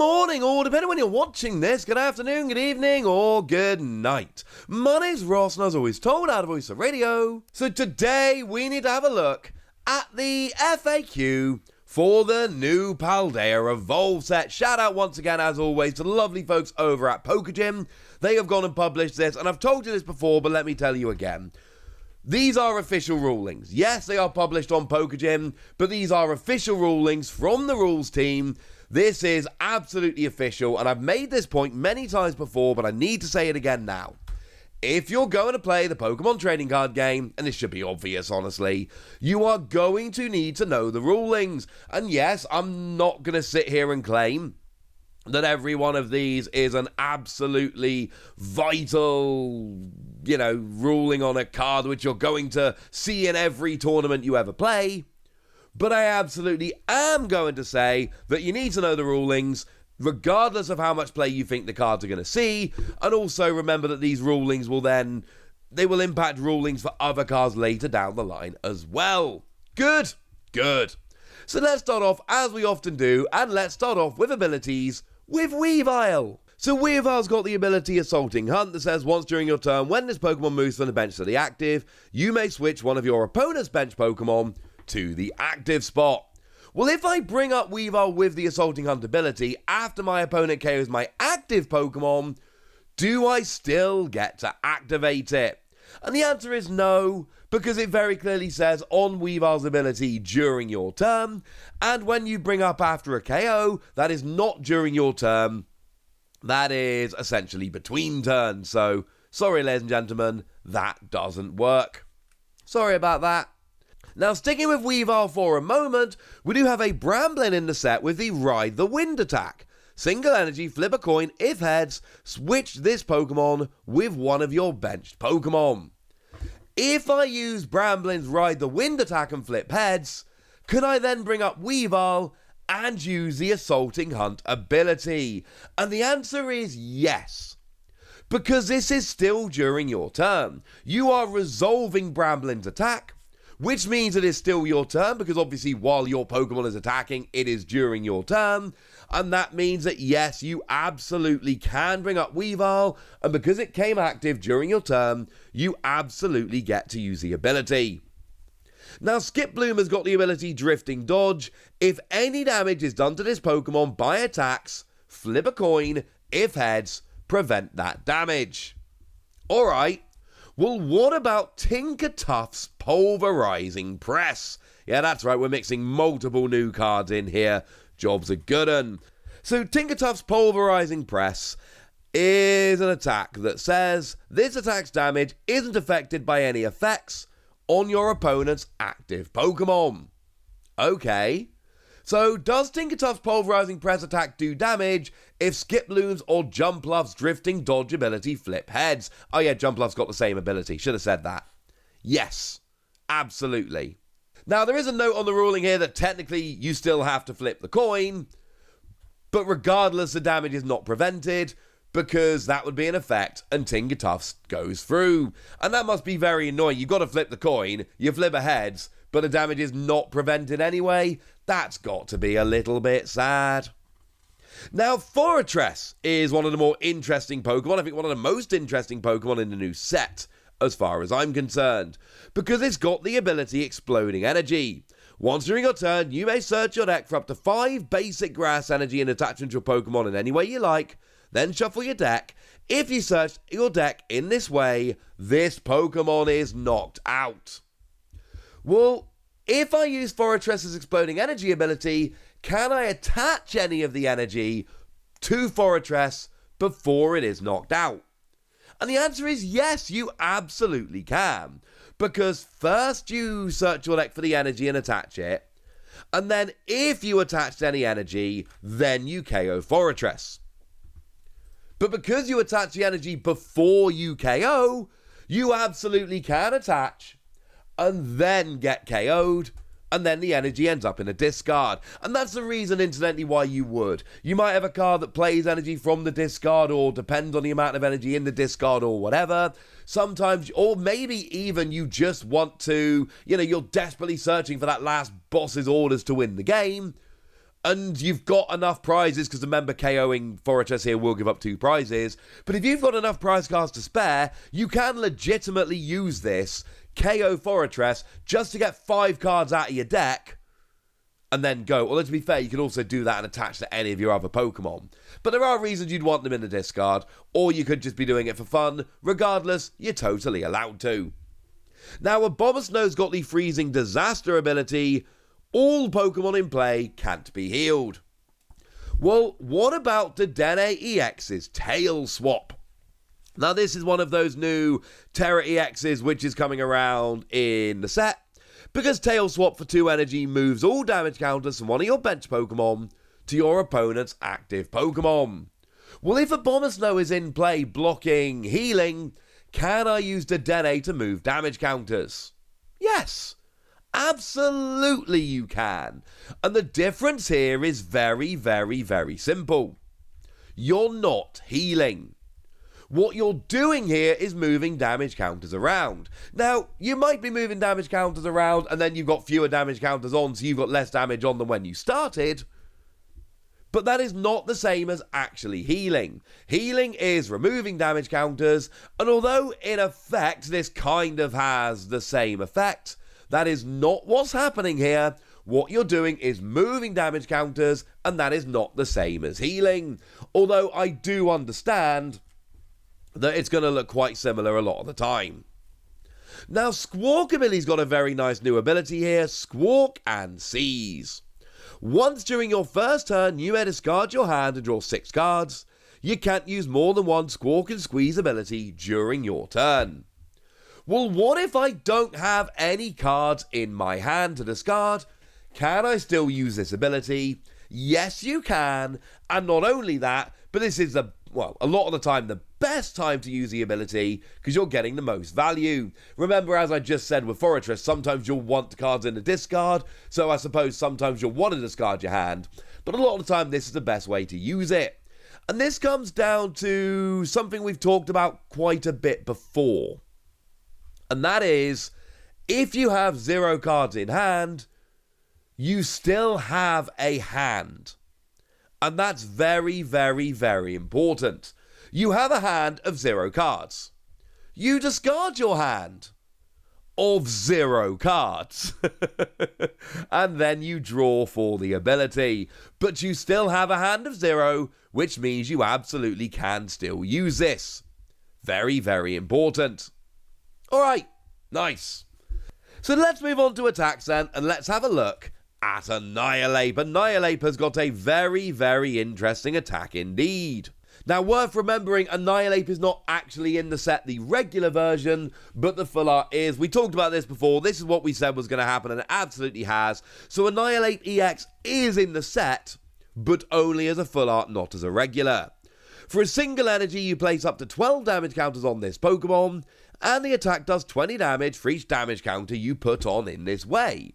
morning, or depending when you're watching this, good afternoon, good evening, or good night. My name's Ross, and as always told, out of Voice of Radio. So today, we need to have a look at the FAQ for the new Paldea Evolved set. Shout out once again, as always, to the lovely folks over at Pokegym. They have gone and published this, and I've told you this before, but let me tell you again. These are official rulings. Yes, they are published on Pokegym, but these are official rulings from the rules team. This is absolutely official, and I've made this point many times before, but I need to say it again now. If you're going to play the Pokemon trading card game, and this should be obvious, honestly, you are going to need to know the rulings. And yes, I'm not going to sit here and claim that every one of these is an absolutely vital, ruling on a card which you're going to see in every tournament you ever play. But I absolutely am going to say that you need to know the rulings, regardless of how much play you think the cards are going to see. And also remember that these rulings will impact rulings for other cards later down the line as well. Good. So let's start off, as we often do, and let's start off with abilities with Weavile. So Weavile's got the ability Assaulting Hunt that says once during your turn, when this Pokemon moves from the bench to the active, you may switch one of your opponent's bench Pokemon to the active spot. Well, if I bring up Weavile with the Assaulting Hunt ability after my opponent KOs my active Pokemon, do I still get to activate it? And the answer is no, because it very clearly says on Weavile's ability during your turn, and when you bring up after a KO, that is not during your turn, that is essentially between turns. So, sorry ladies and gentlemen, that doesn't work. Sorry about that. Now, sticking with Weavile for a moment, we do have a Bramblin in the set with the Ride the Wind attack. Single energy, flip a coin, if heads, switch this Pokemon with one of your benched Pokemon. If I use Bramblin's Ride the Wind attack and flip heads, can I then bring up Weavile and use the Assaulting Hunt ability? And the answer is yes. Because this is still during your turn. You are resolving Bramblin's attack, which means it is still your turn, because obviously while your Pokemon is attacking, it is during your turn. And that means that yes, you absolutely can bring up Weavile, and because it came active during your turn, you absolutely get to use the ability. Now, Skip Bloom has got the ability Drifting Dodge. If any damage is done to this Pokemon by attacks, flip a coin, if heads, prevent that damage. Alright. Well, what about Tinkertuff's Pulverizing Press? Yeah, that's right, we're mixing multiple new cards in here. Job's a good un. So Tinkertuff's Pulverizing Press is an attack that says this attack's damage isn't affected by any effects on your opponent's active Pokemon. Okay. So, does Tinkertuff's Pulverizing Press attack do damage if Skiploom's or Jumpluff's Drifting Dodge ability flip heads? Oh yeah, Jumpluff's got the same ability. Should have said that. Yes, absolutely. Now, there is a note on the ruling here that technically you still have to flip the coin, but regardless, the damage is not prevented, because that would be an effect and Tinkertuff's goes through. And that must be very annoying. You've got to flip the coin, you flip a heads, but the damage is not prevented anyway. That's got to be a little bit sad. Now, Fortress is one of the more interesting Pokemon. I think one of the most interesting Pokemon in the new set, as far as I'm concerned, because it's got the ability Exploding Energy. Once during your turn, you may search your deck for up to 5 basic grass energy and attach them to your Pokemon in any way you like, then shuffle your deck. If you search your deck in this way, this Pokemon is knocked out. Well, if I use Fortress's Exploding Energy ability, can I attach any of the energy to Fortress before it is knocked out? And the answer is yes, you absolutely can. Because first you search your deck for the energy and attach it, and then if you attached any energy, then you KO Fortress. But because you attach the energy before you KO, you absolutely can attach and then get KO'd, and then the energy ends up in a discard. And that's the reason, incidentally, why you would. You might have a card that plays energy from the discard, or depends on the amount of energy in the discard, or whatever. Sometimes, or maybe even you just want to, you're desperately searching for that last boss's orders to win the game, and you've got enough prizes, because remember, KOing Fortress here will give up 2 prizes, but if you've got enough prize cards to spare, you can legitimately use this, KO Fortress, just to get 5 cards out of your deck, and then go. Although, to be fair, you can also do that and attach to any of your other Pokemon. But there are reasons you'd want them in the discard, or you could just be doing it for fun. Regardless, you're totally allowed to. Now, Abomasnow's got the Freezing Disaster ability. All Pokemon in play can't be healed. Well, what about the Dedenne EX's Tail Swap? Now, this is one of those new Terra EXs which is coming around in the set, because Tail Swap for 2 energy moves all damage counters from one of your bench Pokemon to your opponent's active Pokemon. Well, if Abomasnow is in play blocking healing, can I use the Dedenne to move damage counters? Yes. Absolutely you can. And the difference here is very, very, very simple. You're not healing. What you're doing here is moving damage counters around. Now, you might be moving damage counters around and then you've got fewer damage counters on, so you've got less damage on than when you started. But that is not the same as actually healing. Healing is removing damage counters, and although in effect this kind of has the same effect, that is not what's happening here. What you're doing is moving damage counters, and that is not the same as healing. Although I do understand that it's going to look quite similar a lot of the time. Now, Squawkabilly's got a very nice new ability here, Squawk and Seize. Once during your first turn, you may discard your hand and draw 6 cards. You can't use more than one Squawk and Squeeze ability during your turn. Well, what if I don't have any cards in my hand to discard? Can I still use this ability? Yes, you can. And not only that, but this is a lot of the time the best time to use the ability, because you're getting the most value. Remember, as I just said with Fortress, sometimes you'll want cards in the discard, so I suppose sometimes you'll want to discard your hand, but a lot of the time this is the best way to use it. And this comes down to something we've talked about quite a bit before. And that is, if you have 0 cards in hand, you still have a hand. And that's very, very, very important. You have a hand of 0 cards. You discard your hand of 0 cards. And then you draw for the ability. But you still have a hand of 0, which means you absolutely can still use this. Very, very important. Alright, nice. So let's move on to attacks then, and let's have a look at Annihilape. Annihilape has got a very, very interesting attack indeed. Now, worth remembering, Annihilape is not actually in the set, the regular version, but the full art is. We talked about this before. This is what we said was going to happen, and it absolutely has. So Annihilape EX is in the set, but only as a full art, not as a regular. For a single energy, you place up to 12 damage counters on this Pokemon, and the attack does 20 damage for each damage counter you put on in this way.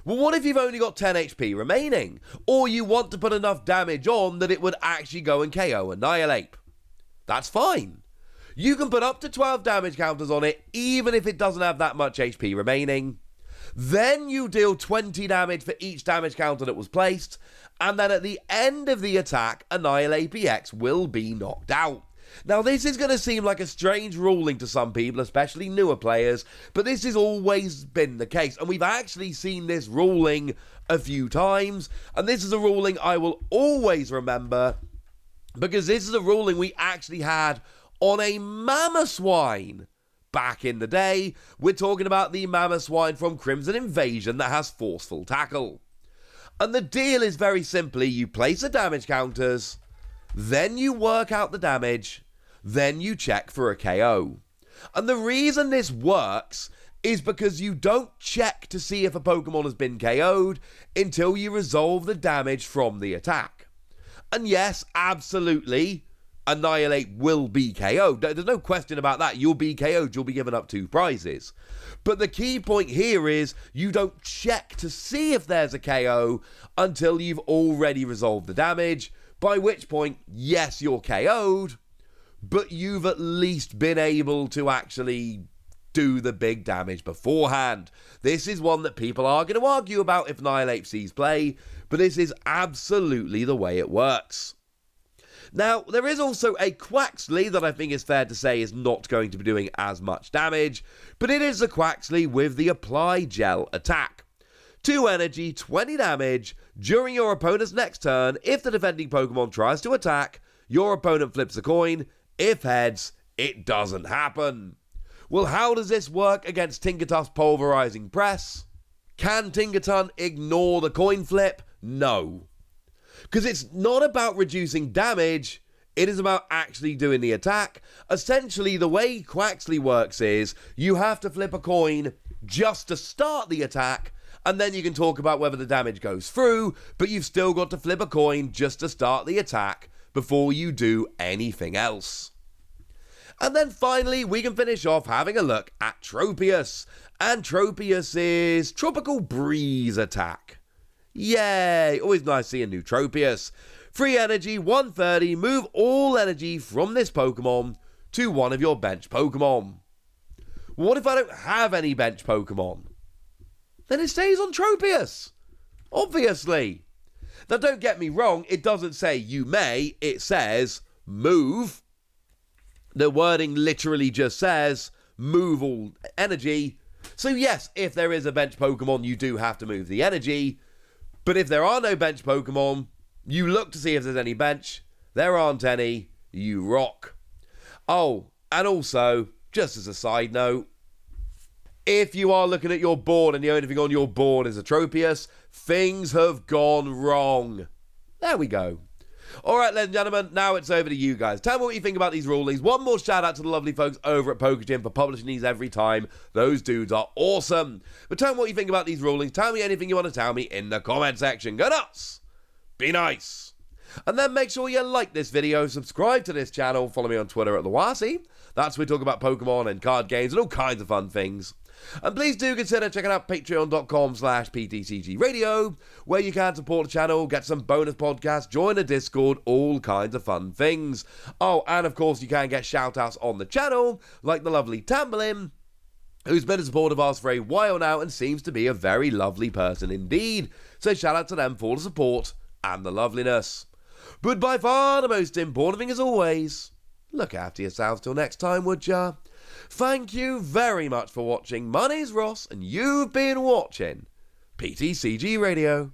Well, what if you've only got 10 HP remaining? Or you want to put enough damage on that it would actually go and KO Annihilape? That's fine. You can put up to 12 damage counters on it, even if it doesn't have that much HP remaining. Then you deal 20 damage for each damage counter that was placed, and then at the end of the attack, Annihilape EX will be knocked out. Now, this is going to seem like a strange ruling to some people, especially newer players, but this has always been the case, and we've actually seen this ruling a few times, and this is a ruling I will always remember, because this is a ruling we actually had on a Mamoswine back in the day. We're talking about the Mamoswine from Crimson Invasion that has Forceful Tackle. And the deal is very simply, you place the damage counters, then you work out the damage, then you check for a KO. And the reason this works is because you don't check to see if a Pokemon has been KO'd until you resolve the damage from the attack. And yes, absolutely, Annihilape will be KO'd. There's no question about that. You'll be KO'd, you'll be given up 2 prizes. But the key point here is you don't check to see if there's a KO until you've already resolved the damage, by which point, yes, you're KO'd, but you've at least been able to actually do the big damage beforehand. This is one that people are going to argue about if Annihilape sees play, but this is absolutely the way it works. Now, there is also a Quaxley that I think is fair to say is not going to be doing as much damage, but it is a Quaxley with the Apply Gel attack. 2 energy, 20 damage. During your opponent's next turn, if the defending Pokemon tries to attack, your opponent flips a coin. If heads, it doesn't happen. Well, how does this work against Tinkertuff's Pulverizing Press? Can Tinkerton ignore the coin flip? No. Because it's not about reducing damage, it is about actually doing the attack. Essentially, the way Quaxley works is, you have to flip a coin just to start the attack, and then you can talk about whether the damage goes through, but you've still got to flip a coin just to start the attack before you do anything else. And then finally, we can finish off having a look at Tropius. And Tropius's Tropical Breeze attack. Yay! Always nice to see a new Tropius. 3 energy, 130, move all energy from this Pokemon to one of your bench Pokemon. What if I don't have any bench Pokemon? Then it stays on Tropius. Obviously. Now don't get me wrong, it doesn't say you may, it says move. The wording literally just says move all energy. So yes, if there is a bench Pokemon, you do have to move the energy. But if there are no bench Pokemon, you look to see if there's any bench. There aren't any. You rock. Oh, and also, just as a side note, if you are looking at your board and the only thing on your board is a Tropius, things have gone wrong. There we go. Alright, ladies and gentlemen, now it's over to you guys. Tell me what you think about these rulings. One more shout out to the lovely folks over at Pokegym for publishing these every time. Those dudes are awesome. But tell me what you think about these rulings. Tell me anything you want to tell me in the comment section. Go nuts! Be nice! And then make sure you like this video, subscribe to this channel, follow me on Twitter at TheWasi. That's where we talk about Pokemon and card games and all kinds of fun things. And please do consider checking out patreon.com/PTCGRadio, where you can support the channel, get some bonus podcasts, join a Discord, all kinds of fun things. Oh, and of course you can get shout-outs on the channel, like the lovely Tamberlin, who's been a supporter of ours for a while now and seems to be a very lovely person indeed. So shout out to them for the support and the loveliness. But by far the most important thing as always, look after yourselves till next time, would ya? Thank you very much for watching. My name's Ross, and you've been watching PTCG Radio.